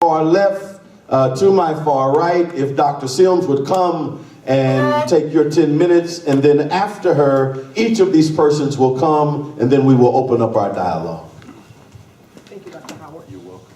Far left to my far right, if Dr. Sims would come and take your 10 minutes, and then after her, each of these persons will come, and then we will open up our dialogue. Thank you, Dr. Howard. You're welcome.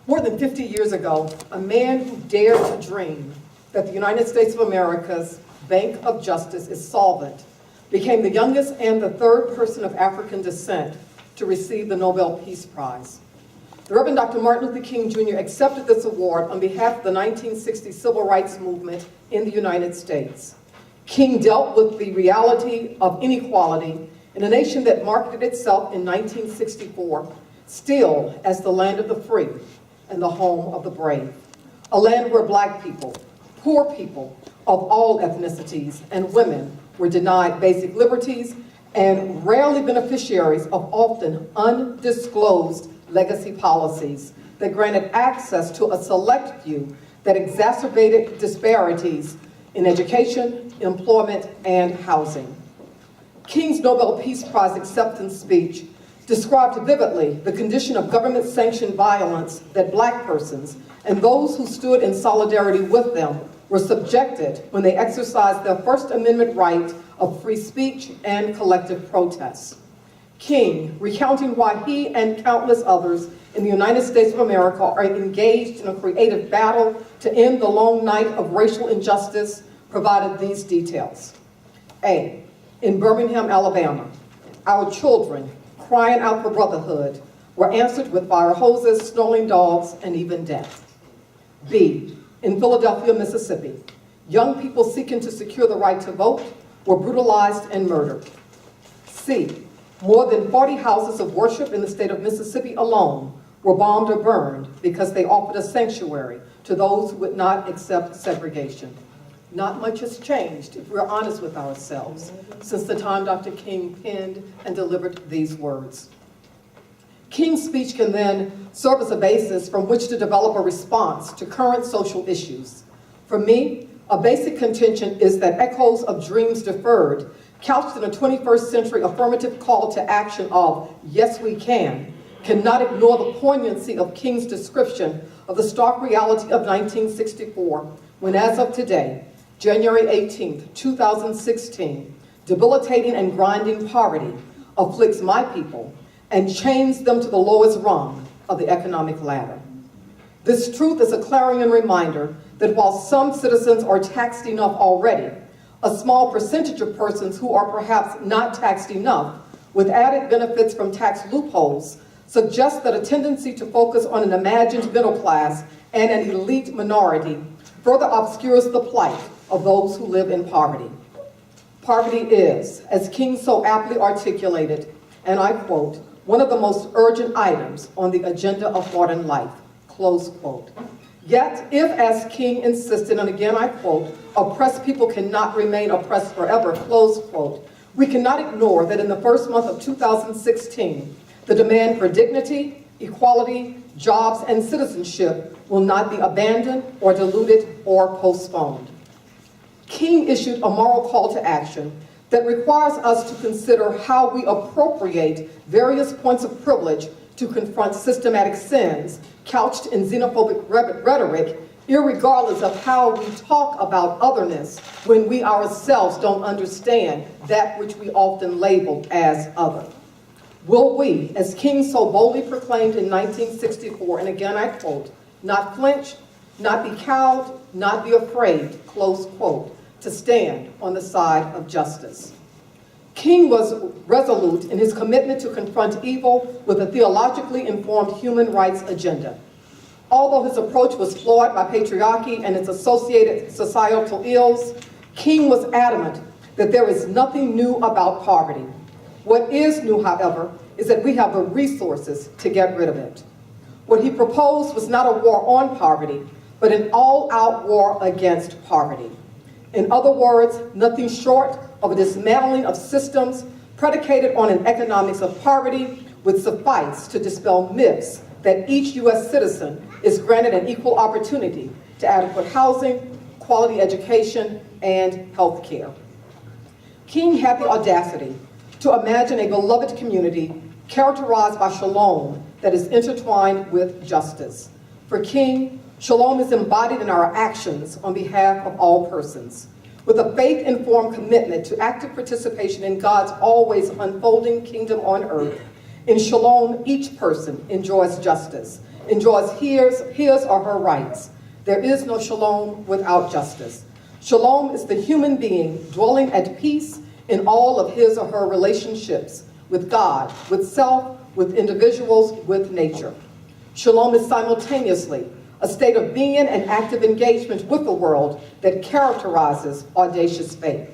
More than 50 years ago, a man who dared to dream that the United States of America's Bank of Justice is solvent became the youngest and the third person of African descent to receive the Nobel Peace Prize. The Reverend Dr. Martin Luther King Jr. accepted this award on behalf of the 1960 Civil Rights Movement in the United States. King dealt with the reality of inequality in a nation that marketed itself in 1964 still as the land of the free and the home of the brave. A land where Black people, poor people of all ethnicities, and women were denied basic liberties and rarely beneficiaries of often undisclosed legacy policies that granted access to a select few that exacerbated disparities in education, employment, and housing. King's Nobel Peace Prize acceptance speech described vividly the condition of government-sanctioned violence that Black persons and those who stood in solidarity with them were subjected when they exercised their First Amendment right of free speech and collective protests. King, recounting why he and countless others in the United States of America are engaged in a creative battle to end the long night of racial injustice, provided these details. A, in Birmingham, Alabama, our children, crying out for brotherhood, were answered with fire hoses, snarling dogs, and even death. B, in Philadelphia, Mississippi, young people seeking to secure the right to vote were brutalized and murdered. C, more than 40 houses of worship in the state of Mississippi alone were bombed or burned because they offered a sanctuary to those who would not accept segregation. Not much has changed, if we're honest with ourselves, since the time Dr. King penned and delivered these words. King's speech can then serve as a basis from which to develop a response to current social issues. For me, a basic contention is that echoes of dreams deferred, couched in a 21st century affirmative call to action of "yes, we can," cannot ignore the poignancy of King's description of the stark reality of 1964, when as of today, January 18, 2016, debilitating and grinding poverty afflicts my people and chains them to the lowest rung of the economic ladder. This truth is a clarion reminder that while some citizens are taxed enough already, a small percentage of persons who are perhaps not taxed enough with added benefits from tax loopholes suggests that a tendency to focus on an imagined middle class and an elite minority further obscures the plight of those who live in poverty. Poverty is, as King so aptly articulated, and I quote, "one of the most urgent items on the agenda of modern life," close quote. Yet, if, as King insisted, and again I quote, "oppressed people cannot remain oppressed forever," close quote, we cannot ignore that in the first month of 2016, the demand for dignity, equality, jobs, and citizenship will not be abandoned or diluted or postponed. King issued a moral call to action that requires us to consider how we appropriate various points of privilege to confront systematic sins couched in xenophobic rhetoric, irregardless of how we talk about otherness when we ourselves don't understand that which we often label as other. Will we, as King so boldly proclaimed in 1964, and again I quote, "not flinch, not be cowed, not be afraid," close quote, to stand on the side of justice. King was resolute in his commitment to confront evil with a theologically informed human rights agenda. Although his approach was flawed by patriarchy and its associated societal ills, King was adamant that there is nothing new about poverty. What is new, however, is that we have the resources to get rid of it. What he proposed was not a war on poverty, but an all-out war against poverty. In other words, nothing short of a dismantling of systems predicated on an economics of poverty would suffice to dispel myths that each U.S. citizen is granted an equal opportunity to adequate housing, quality education, and health care. King had the audacity to imagine a beloved community characterized by shalom that is intertwined with justice. For King, shalom is embodied in our actions on behalf of all persons, with a faith-informed commitment to active participation in God's always unfolding kingdom on earth. In shalom, each person enjoys justice, enjoys his or her rights. There is no shalom without justice. Shalom is the human being dwelling at peace in all of his or her relationships with God, with self, with individuals, with nature. Shalom is simultaneously a state of being and active engagement with the world that characterizes audacious faith.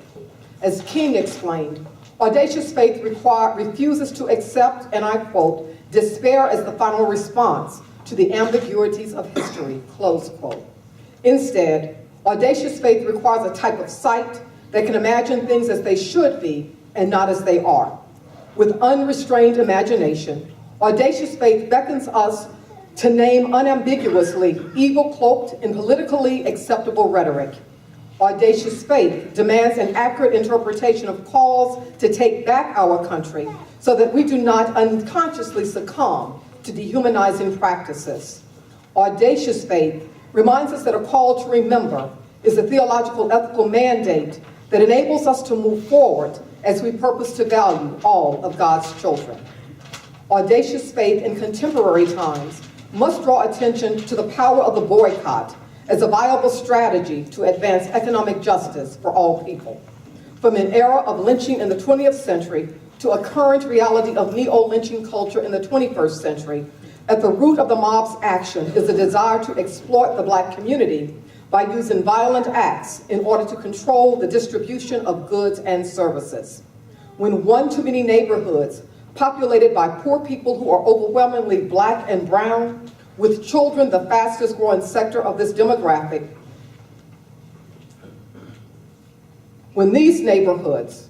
As King explained, audacious faith refuses to accept, and I quote, despair as the final response to the ambiguities of history, close quote. Instead, audacious faith requires a type of sight that can imagine things as they should be and not as they are. With unrestrained imagination, audacious faith beckons us to name unambiguously evil cloaked in politically acceptable rhetoric. Audacious faith demands an accurate interpretation of calls to take back our country so that we do not unconsciously succumb to dehumanizing practices. Audacious faith reminds us that a call to remember is a theological ethical mandate that enables us to move forward as we purpose to value all of God's children. Audacious faith in contemporary times must draw attention to the power of the boycott as a viable strategy to advance economic justice for all people. From an era of lynching in the 20th century to a current reality of neo-lynching culture in the 21st century, at the root of the mob's action is a desire to exploit the Black community by using violent acts in order to control the distribution of goods and services. When one too many neighborhoods populated by poor people who are overwhelmingly Black and brown, with children the fastest growing sector of this demographic, when these neighborhoods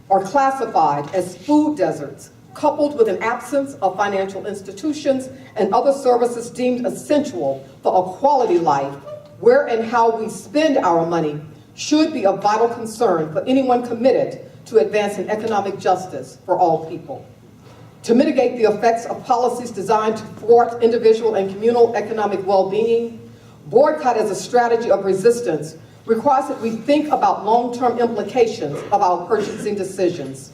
are classified as food deserts, coupled with an absence of financial institutions and other services deemed essential for a quality life, where and how we spend our money should be a vital concern for anyone committed to advancing economic justice for all people. To mitigate the effects of policies designed to thwart individual and communal economic well-being, boycott as a strategy of resistance requires that we think about long-term implications of our purchasing decisions.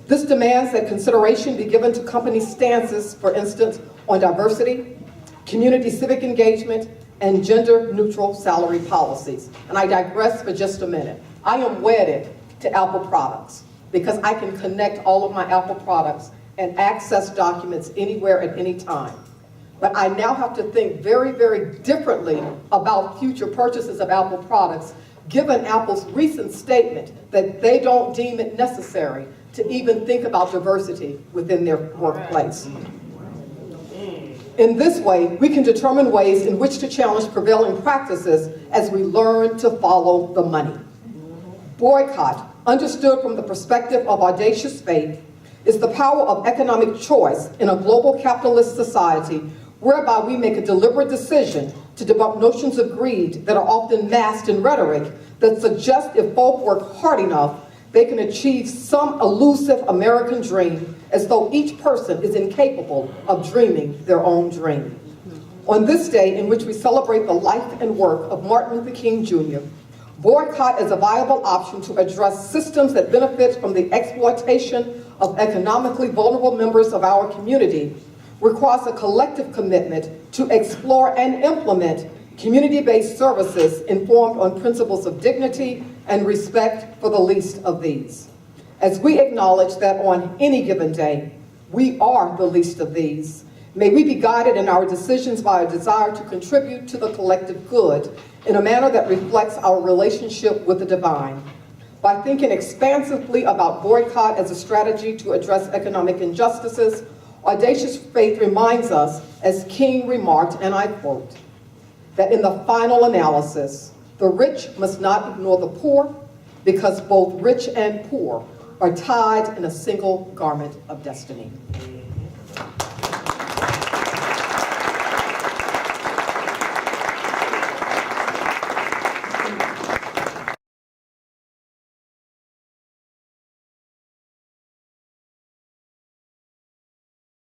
This demands that consideration be given to company stances, for instance, on diversity, community civic engagement, and gender-neutral salary policies. And I digress for just a minute. I am wedded to Apple products because I can connect all of my Apple products and access documents anywhere at any time. But I now have to think very, very differently about future purchases of Apple products, given Apple's recent statement that they don't deem it necessary to even think about diversity within their workplace. In this way, we can determine ways in which to challenge prevailing practices as we learn to follow the money. Boycott, understood from the perspective of audacious faith, is the power of economic choice in a global capitalist society whereby we make a deliberate decision to debunk notions of greed that are often masked in rhetoric that suggest if folk work hard enough, they can achieve some elusive American dream, as though each person is incapable of dreaming their own dream. On this day in which we celebrate the life and work of Martin Luther King Jr., boycott is a viable option to address systems that benefit from the exploitation of economically vulnerable members of our community, requires a collective commitment to explore and implement community-based services informed on principles of dignity and respect for the least of these. As we acknowledge that on any given day, we are the least of these, may we be guided in our decisions by a desire to contribute to the collective good in a manner that reflects our relationship with the divine. By thinking expansively about boycott as a strategy to address economic injustices, audacious faith reminds us, as King remarked, and I quote, that in the final analysis, the rich must not ignore the poor, because both rich and poor are tied in a single garment of destiny.